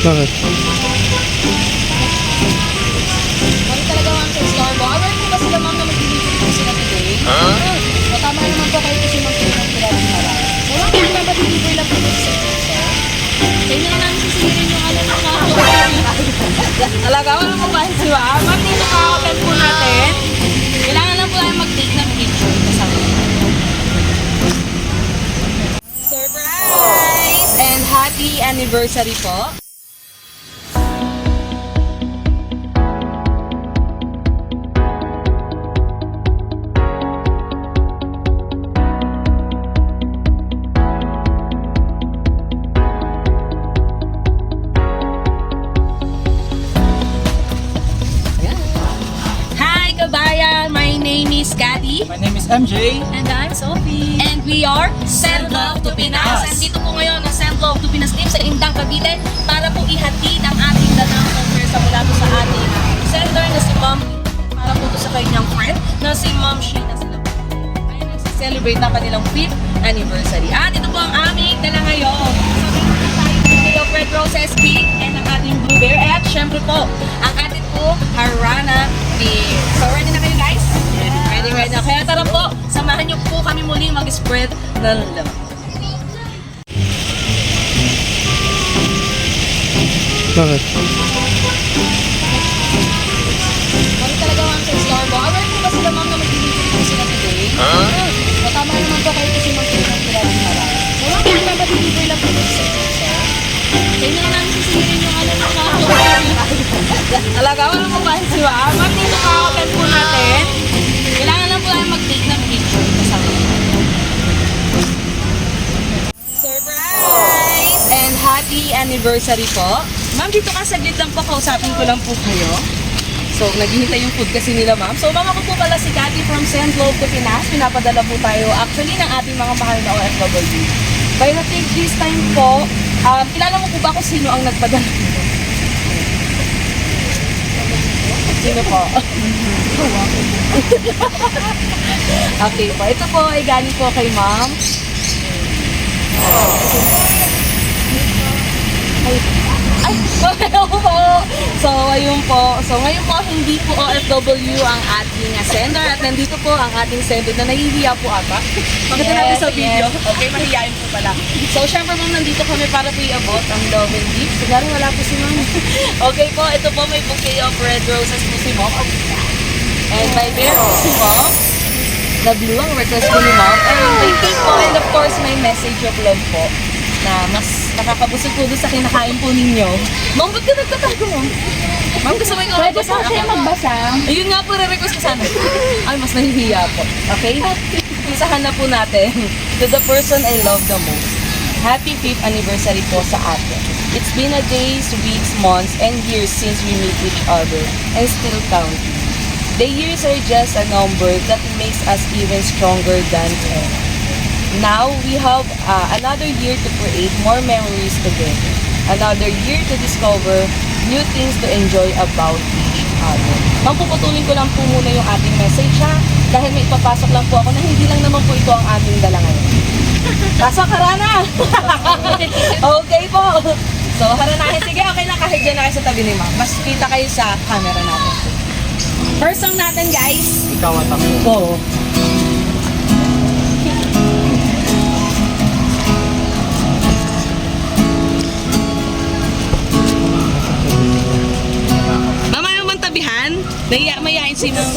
Bakit? Kami talaga ma'am sa Starbucks. Aware po ba sila ma'am na mag-delivery po sila today? So tama naman po kayo kasi ma'am kayo ng kilalang harap. So ma'am, kung mag-deliver lang po sa sir. Kaya na namin sisingin yung ano ng talaga, wala mo ba si ma'am? Ma'am, dito ka-open po natin. Kailangan lang po tayo mag-take ng picture. Kasama. Surprise! And happy anniversary po. Hi, kabayan! My name is Cathy. My name is MJ. And I'm Sophie. And we are Send Love to Pinas. And dito po ngayon ang Send Love to Pinas team sa Indang, Cavite para po ihatid ang ating danang conference mula po sa ating sender na si Ma'am para po sa kanyang friend na si Ma'am Sheena. Sila po ay nag-celebrate na kanilang 5th anniversary. At ito po ang aming dala ngayon. So, tayo po Red Roses Pink and ang ating Blue Bear. At syempre po, ang ating po Harana Beer. So, ready na kayo guys? Ready na. Kaya tara po, samahan niyo po kami muli mag-spread ng love. Bakit? Kami talaga ma'am sa Starbucks. Aware po ba sila ma'am na mag-delivery po sila today? So tama naman po kayo kasi ma'am kayo ng kilalang harap. So ma'am, kung mag-deliver lang po sa sir. Kaya na namin sisingin yung ano ng talaga, wala mo ba si ma'am? Ma'am, dito ka-open po natin. Kailangan lang po tayo mag-take ng picture. Kasama. Surprise! And happy anniversary po. Ma'am, dito ka saglit lang po. Kausapin ko lang po kayo. So, naghihintay yung food kasi nila, ma'am. So, ma'am, ako po pala si Cathy from Send Love to Pinas. Pinapadala po tayo actually ng ating mga mahal na OFW. By the take this time po, kilala mo po ba kung sino ang nagpadala? Sino po? Okay po. Ito po ay galing po kay ma'am. Ay, hello po. So, ayun po. So, ngayon po, hindi po OFW ang ating sender at nandito po ang ating sender na nahihiya po ata. Makita natin sa video. Okay, mahihiyain po pala. So, syempre ma'am, nandito kami para po i-abot ang love and gift. Siguro wala po si ma'am. Okay po, ito po may bouquet of red roses po si ma'am. And may bear po si ma'am. Na blue ang request po ni ma'am. And may cake po and of course may message of love po na mas nakakabusog po doon sa kinakain po ninyo. Ma'am, ba't ka nagtatago, ma'am? Ma'am, gusto mo ikaw magbasa? Pwede po siya magbasa. Ayun nga po, re-request ko sana. Ay, mas nahihiya po. Okay? Isahan na po natin. To the person I love the most. Happy 5th anniversary po sa atin. It's been a days, weeks, months, and years since we meet each other and still counting. The years are just a number that makes us even stronger than ever. Now, we have another year to create more memories together. Another year to discover new things to enjoy about each other. Ma'am, puputulin ko lang po muna yung ating message ha. Dahil may ipapasok lang po ako na hindi lang naman po ito ang aming dala ngayon. Pasok, Harana! Okay po. So, haranahin. Sige, okay lang kahit dyan na kayo sa tabi ni ma'am. Mas kita kayo sa camera natin. First song natin, guys. Ikaw at ako. Oo. Mamaya naman tabihan. Mayayain si ma'am.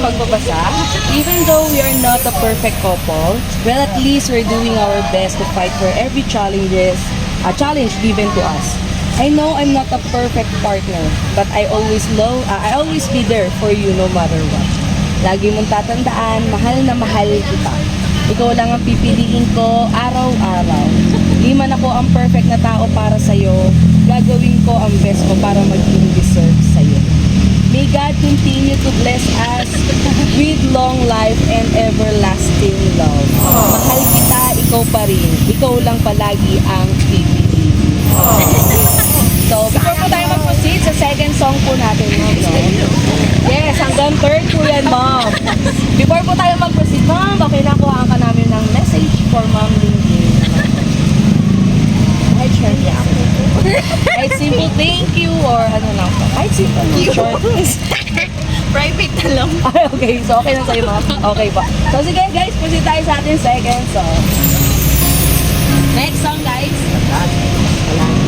pagbabasa. Even though we are not a perfect couple, well, at least we're doing our best to fight for every challenge given to us. I know I'm not a perfect partner, but I always be there for you no matter what. Lagi mong tatandaan, mahal na mahal kita. Ikaw lang ang pipiliin ko araw-araw. Di man ako ang perfect na tao para sa'yo, gagawin ko ang best ko para maging deserve sa'yo. May God continue to bless us with long life and everlasting love. Mahal kita, ikaw pa rin. Ikaw lang palagi ang pipiliin. So, before po tayo mag-proceed sa second song po natin, Ma'am, no? Yes, hanggang third po yan, Ma'am. Before po tayo mag-proceed, Ma'am, okay, nakuhaan ka namin ng message for Ma'am Lindy. Kahit short niya ako. Kahit simple thank you or ano lang po. Kahit simple short. Private na lang. Ay, okay. So, okay na sa'yo, Ma'am. Okay po. So, sige, guys, proceed tayo sa ating second song. Next song, guys. Wala.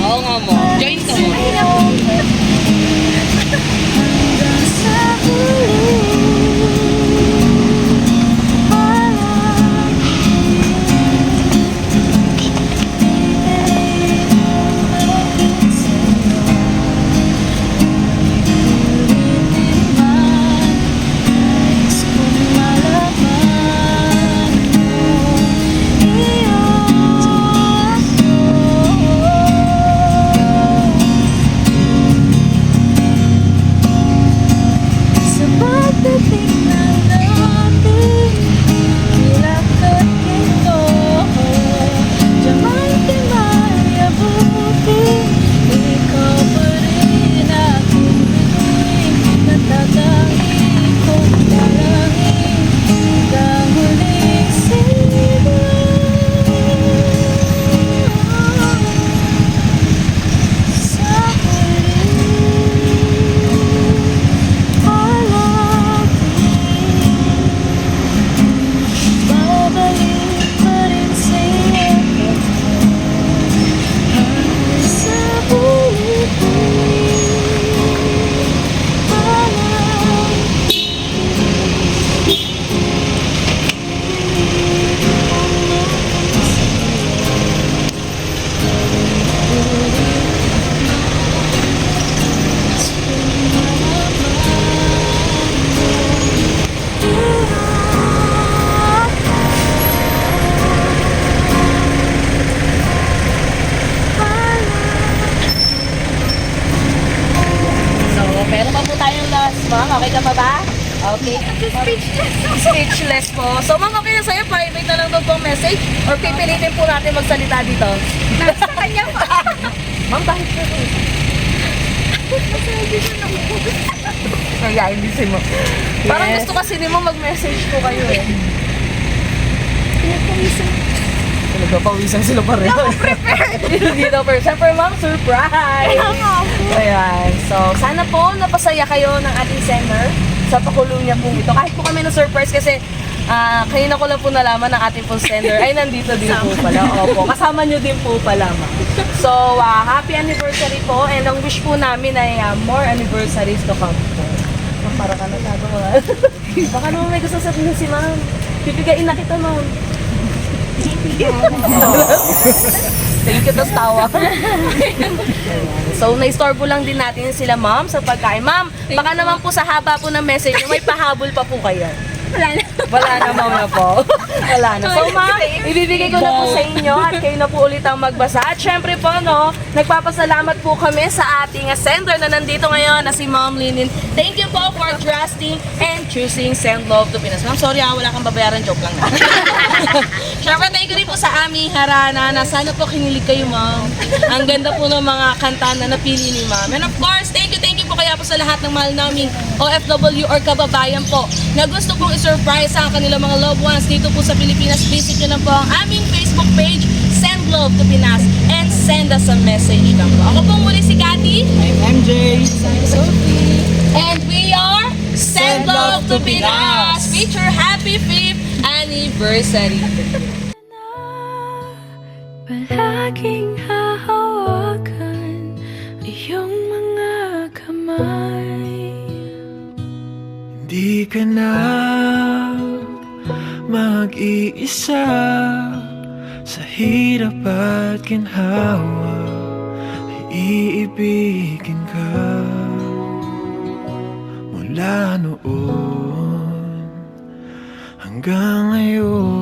Oo nga mo. Join ka mo. Ma'am, okay ka pa ba? Okay. Speechless po. So, ma'am, okay na sa'yo? Private na lang daw pong message? Or pipilitin po natin magsalita dito? Nasa kanya pa. Ma'am, bakit ka po? Kaya, hindi si mo. Parang gusto kasi ni mo mag-message po kayo eh. Nagpapawisan sila pareho. Hindi daw pero siyempre ma'am, surprise! Ayan. So, sana po napasaya kayo ng ating sender sa pakulong niya pong ito. Kahit po kami na-surprise kasi kanina ko lang po nalaman ng ating pong sender ay nandito din po pala. Opo, kasama nyo din po pala ma'am. So, happy anniversary po and ang wish po namin ay more anniversaries to come po. Ma'am, para ka nagagawa. Baka naman may gusto sabihin si ma'am. Pipigain na kita ma'am. Thank you, tas tawa. So, na-istorbo lang din natin sila, ma'am, sa pagkain. Ma'am, baka naman po sa haba po ng message, may pahabol pa po kayo. Wala na. Wala na, ma'am na po. Wala na. So, ma'am, ibibigay ko na po sa inyo at kayo na po ulit ang magbasa. At syempre po, no, nagpapasalamat po kami sa ating sender na nandito ngayon na si Ma'am Linin. Thank you po for trusting and choosing Send Love to Pinas. Ma'am, sorry wala kang babayaran. Joke lang na. Syempre, thank you rin po sa aming harana na sana po kinilig kayo, ma'am. Ang ganda po ng mga kanta na napili ni ma'am. And of course, thank you po kaya po sa lahat ng mahal naming OFW or kababayan po na gusto pong i-surprise ang kanilang mga loved ones dito po sa Pilipinas. Visit nyo lang po ang aming Facebook page, Send Love to Pinas, and send us a message lang po. Ako po muli si Cathy. I'm MJ. Sophie. And we are Send Love to Pinas. Feature Happy 5th Anniversary. Palaging hahawakan iyong mga kamay. Di ka na mag-iisa sa hirap at ginhawa. Iibigin ka mula noon hanggang ngayon.